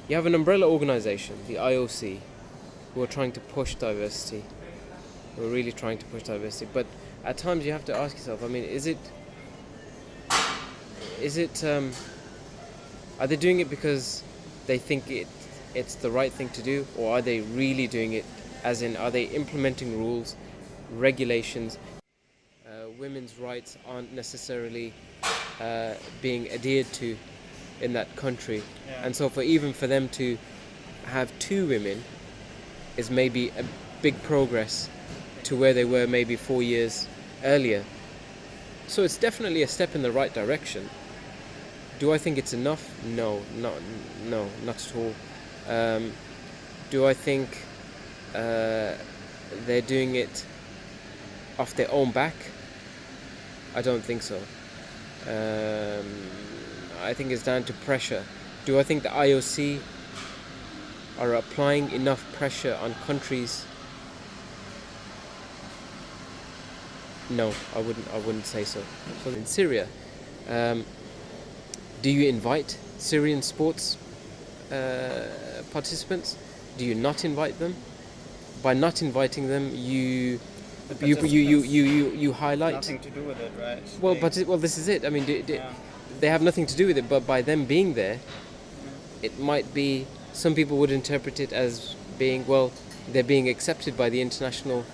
you have an umbrella organisation, the IOC, who are trying to push diversity. Who are really trying to push diversity. But at times you have to ask yourself, I mean, is it are they doing it because they think it's the right thing to do, or are they really doing it, as in, are they implementing rules, regulations? Women's rights aren't necessarily being adhered to in that country, and so for them to have 2 women is maybe a big progress to where they were maybe 4 years earlier. So it's definitely a step in the right direction. Do I think it's enough? No, not at all. Do I think they're doing it off their own back? I don't think so. I think it's down to pressure. Do I think the IOC are applying enough pressure on countries? No, I wouldn't say so. So in Syria, do you invite Syrian sports participants? Do you not invite them? By not inviting them, you highlight. Nothing to do with it, right? Well, this is it. I mean, they have nothing to do with it. But by them being there, it might be. Some people would interpret it as being, well, they're being accepted by the International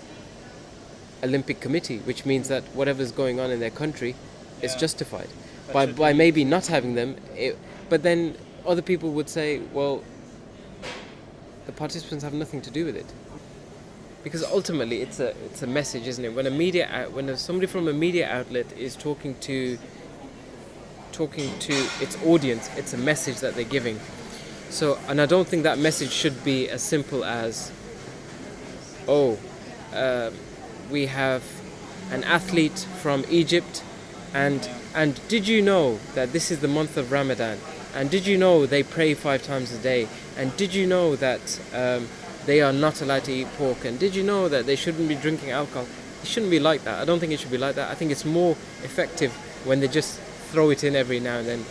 Olympic Committee, which means that whatever's going on in their country is justified. By maybe not having them, but then other people would say, well, the participants have nothing to do with it, because ultimately it's a message, isn't it? When somebody from a media outlet is talking to its audience, it's a message that they're giving. So, and I don't think that message should be as simple as, we have an athlete from Egypt, and did you know that this is the month of Ramadan? And did you know they pray 5 times a day? And did you know that they are not allowed to eat pork? And did you know that they shouldn't be drinking alcohol? It shouldn't be like that. I don't think it should be like that. I think it's more effective when they just throw it in every now and then.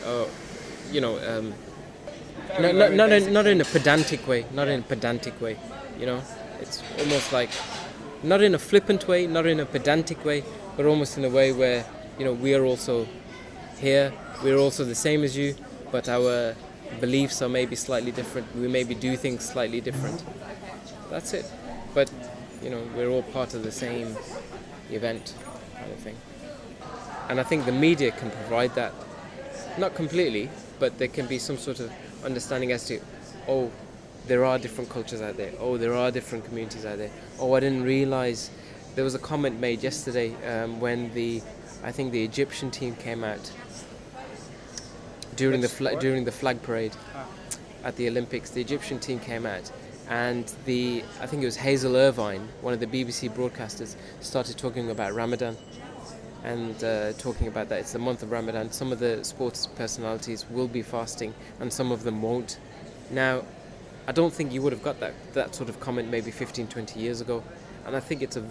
Not in a pedantic way. Not in a pedantic way. You know, it's almost like, not in a flippant way, not in a pedantic way, but almost in a way where, we are also here. We're also the same as you, but our beliefs are maybe slightly different. We maybe do things slightly different. That's it. But, we're all part of the same event, kind of thing. And I think the media can provide that. Not completely, but there can be some sort of understanding as to, there are different cultures out there. There are different communities out there. I didn't realize. There was a comment made yesterday when I think the Egyptian team came out during the flag parade at the Olympics. The Egyptian team came out, and I think it was Hazel Irvine, one of the BBC broadcasters, started talking about Ramadan, and talking about that it's the month of Ramadan. Some of the sports personalities will be fasting, and some of them won't. Now, I don't think you would have got that sort of comment maybe 15, 20 years ago, and I think it's a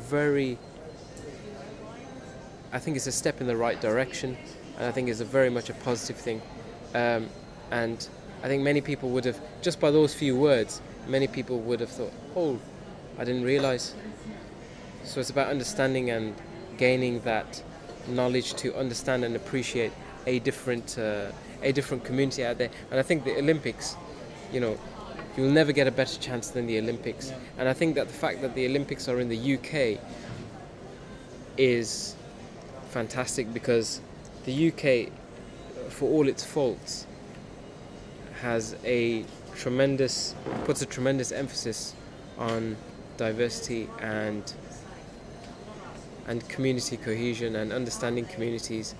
step in the right direction, and I think it's very much a positive thing. And I think many people would have, just by those few words, many people would have thought, I didn't realize. So it's about understanding and gaining that knowledge to understand and appreciate a different community out there. And I think the Olympics, you'll never get a better chance than the Olympics. Yeah. And I think that the fact that the Olympics are in the UK is fantastic, because the UK, for all its faults, puts a tremendous emphasis on diversity and community cohesion and understanding communities,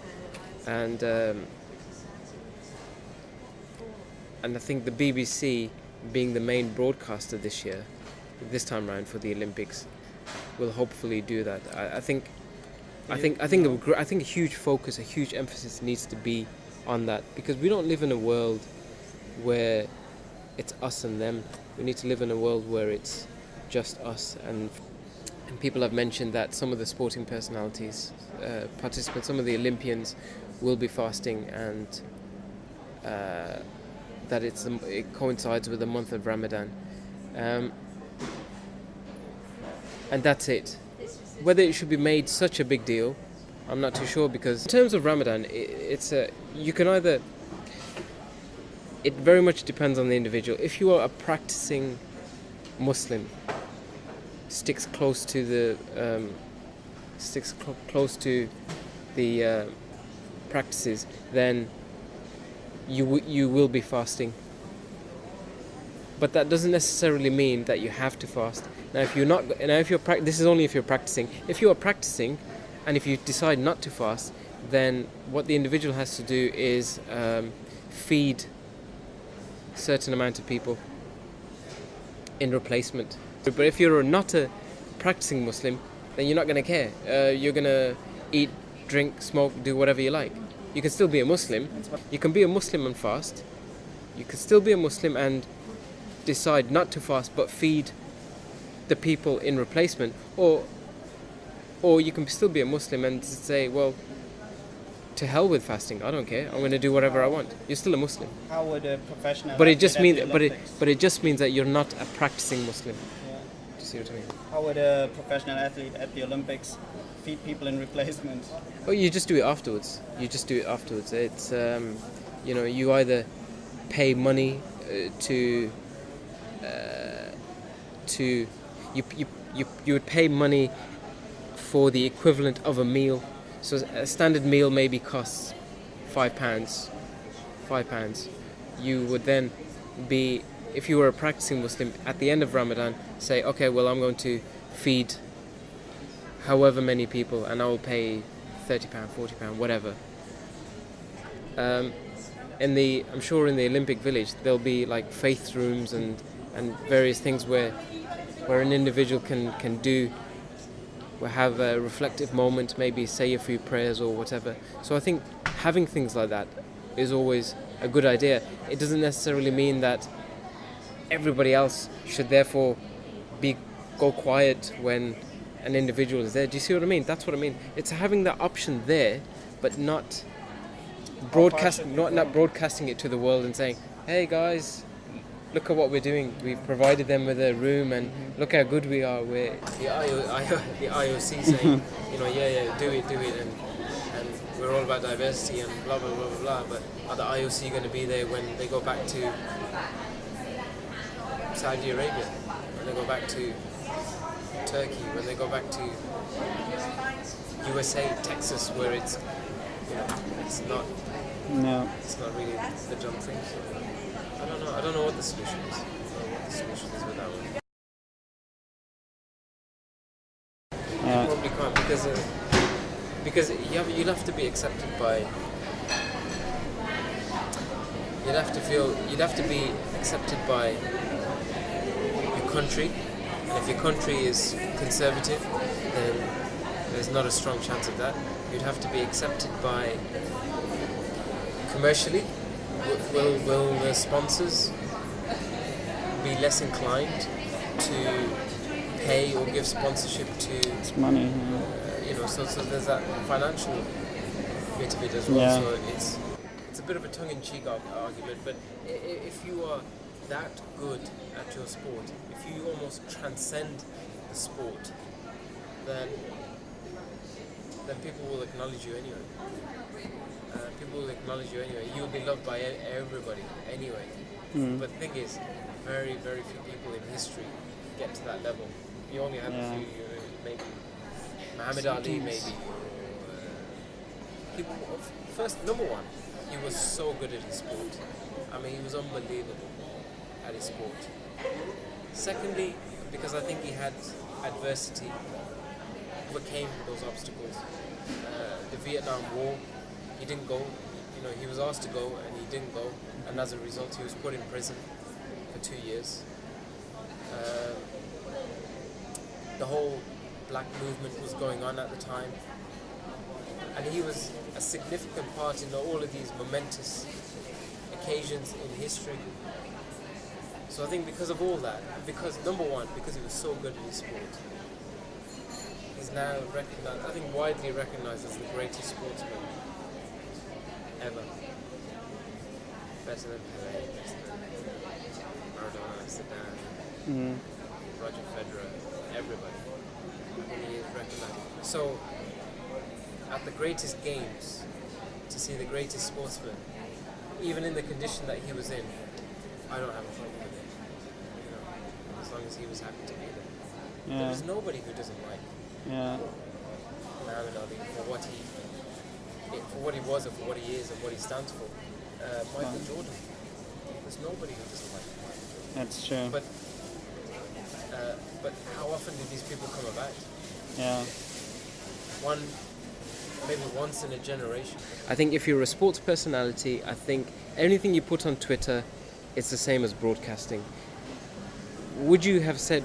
and I think the BBC, being the main broadcaster this time around for the Olympics, will hopefully do that. I think a huge focus, a huge emphasis needs to be on that, because we don't live in a world where it's us and them. We need to live in a world where it's just us. And people have mentioned that some of the sporting personalities, participants, some of the Olympians will be fasting, and that it coincides with the month of Ramadan, and that's it. Whether it should be made such a big deal, I'm not too sure, because in terms of Ramadan, you can either. It very much depends on the individual. If you are a practicing Muslim, sticks close to the practices, then you will be fasting. But that doesn't necessarily mean that you have to fast. Now, if you're not, this is only if you're practicing. If you are practicing, and if you decide not to fast, then what the individual has to do is feed a certain amount of people in replacement. But if you're not a practicing Muslim, then you're not going to care. You're going to eat, drink, smoke, do whatever you like. You can still be a Muslim. You can be a Muslim and fast. You can still be a Muslim and decide not to fast, but feed the people in replacement. Or you can still be a Muslim and say, well, to hell with fasting. I don't care. I'm going to do whatever I want. You're still a Muslim. How would a professional? But it just means, but it just means that you're not a practicing Muslim. Yeah. Do you see what I mean? How would a professional athlete at the Olympics feed people in replacement? Oh, you just do it afterwards. It's you either pay money you would pay money for the equivalent of a meal. So a standard meal maybe costs £5. You would then be, if you were a practicing Muslim, at the end of Ramadan, say, okay, well, I'm going to feed however many people, and I will pay £30, £40, whatever. I'm sure in the Olympic Village there'll be like faith rooms and various things where an individual can have a reflective moment, maybe say a few prayers or whatever. So I think having things like that is always a good idea. It doesn't necessarily mean that everybody else should therefore go quiet when an individual is there. Do you see what I mean? That's what I mean. It's having that option there, but not broadcasting it to the world and saying, hey guys, look at what we're doing. We've provided them with a room, and look how good we are. We're the IOC saying, do it, and we're all about diversity and blah blah blah blah blah. But are the IOC going to be there when they go back to Saudi Arabia, when they go back to Turkey, when they go back to USA, Texas, where it's not really the dumb thing. So I don't know what the solution is. With that one. You probably can't, because you'll have to be accepted by. You'd have to be accepted by your country, and if your country is conservative, then there's not a strong chance of that. You'd have to be accepted by commercially. Will the sponsors be less inclined to pay or give sponsorship to? It's money. So there's that financial bit of it as well. Yeah. So it's a bit of a tongue-in-cheek argument, but if you are that good at your sport, if you almost transcend the sport, then people will acknowledge you anyway. You'll be loved by everybody anyway. But the thing is, very, very few people in history get to that level. You only have a few, maybe Muhammad Ali, maybe. First, number one, he was so good at his sport. I mean, he was unbelievable at his sport. Secondly, because I think he had adversity, overcame those obstacles. The Vietnam War, he didn't go. He was asked to go and he didn't go, and as a result, he was put in prison for 2 years. The whole black movement was going on at the time, and he was a significant part in all of these momentous occasions in history. So I think because of all that, because he was so good at his sport, he's now recognized, I think widely recognized as the greatest sportsman ever. Better than Pelé, better than Maradona, Zidane, Mm. Roger Federer, everybody. He is recognized. So, at the greatest games, to see the greatest sportsman, even in the condition that he was in, I don't have a problem with it. You know, as long as he was happy to be there. Yeah. There's nobody who doesn't like Yeah. Muhammad Ali for what he was, or for what he is, and what he stands for. Michael Jordan. There's nobody who doesn't like Michael Jordan. That's true. But how often do these people come about? Yeah. Maybe once in a generation. I think if you're a sports personality, I think anything you put on Twitter, it's the same as broadcasting. Would she have said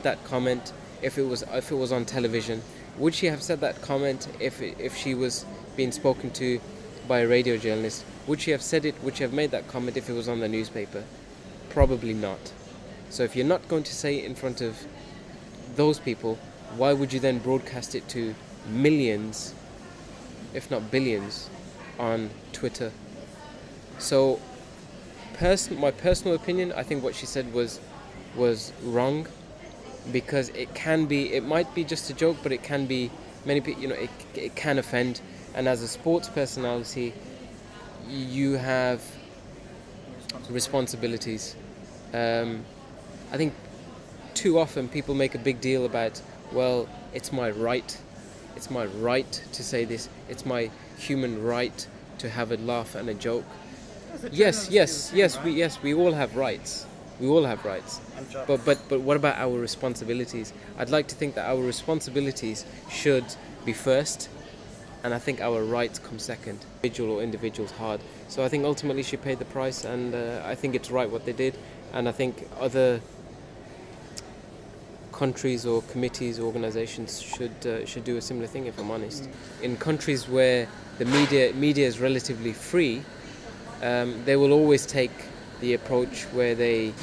that comment if it was on television? Would she have said that comment if she was being spoken to by a radio journalist? Would she have said it? Would she have made that comment if it was on the newspaper? Probably not. So if you're not going to say it in front of those people, why would you then broadcast it to millions, if not billions, on Twitter? So, my personal opinion, I think what she said was wrong, because it might be just a joke, but it can be many people. You know, it can offend. And as a sports personality, you have responsibilities. I think too often people make a big deal about, well, it's my right to say this, it's my human right to have a laugh and a joke. Yes, we all have rights. We all have rights. But what about our responsibilities? I'd like to think that our responsibilities should be first, and I think our rights come second. Individuals hard. So I think ultimately she paid the price, and I think it's right what they did, and I think other countries or committees or organizations should do a similar thing, if I'm honest. In countries where the media is relatively free, they will always take the approach where they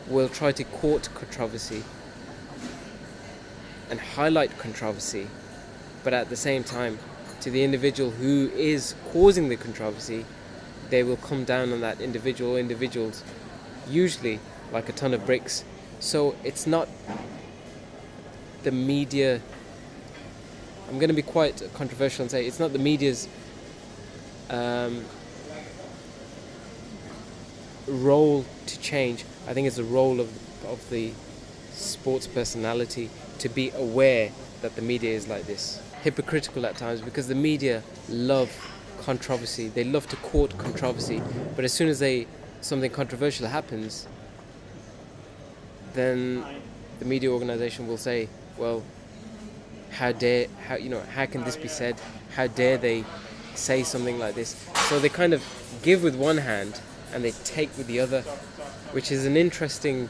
will try to court controversy and highlight controversy, but at the same time, to the individual who is causing the controversy, they will come down on that individuals, usually like a ton of bricks. So it's not the media, I'm going to be quite controversial and say it's not the media's role to change. I think it's the role of the sports personality to be aware that the media is like this. Hypocritical at times, because the media love controversy. They love to court controversy, but as soon as something controversial happens, then the media organization will say, well, how can this be said? How dare they say something like this? So they kind of give with one hand and they take with the other, which is an interesting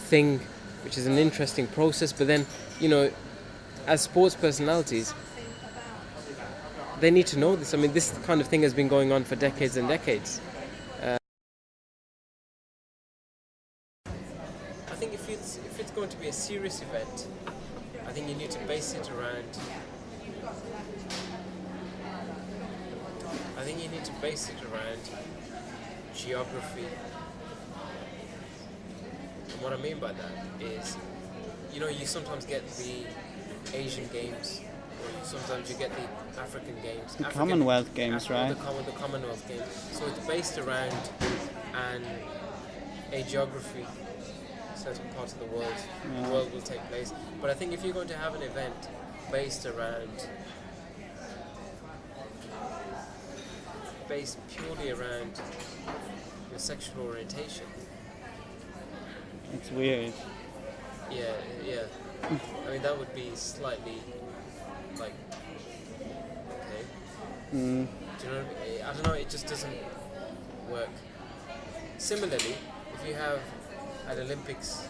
thing, which is an interesting process. But then, as sports personalities, they need to know this. I mean, this kind of thing has been going on for decades and decades. I think if it's going to be a serious event, I think you need to base it around. Geography. And what I mean by that is, you sometimes get the Asian Games, or sometimes you get the African Games. The Commonwealth Games, right? The Commonwealth Games. So it's based around a geography, certain parts of the world. Yeah. The world will take place. But I think if you're going to have an event based purely around your sexual orientation, it's weird. Yeah. I mean, that would be slightly like, okay. Do you know what I mean? I don't know, it just doesn't work. Similarly, if you have an Olympics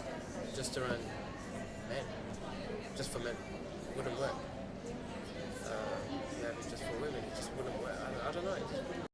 just around men, just for men, it wouldn't work. If you have it just for women, it just wouldn't work. I don't know, it just wouldn't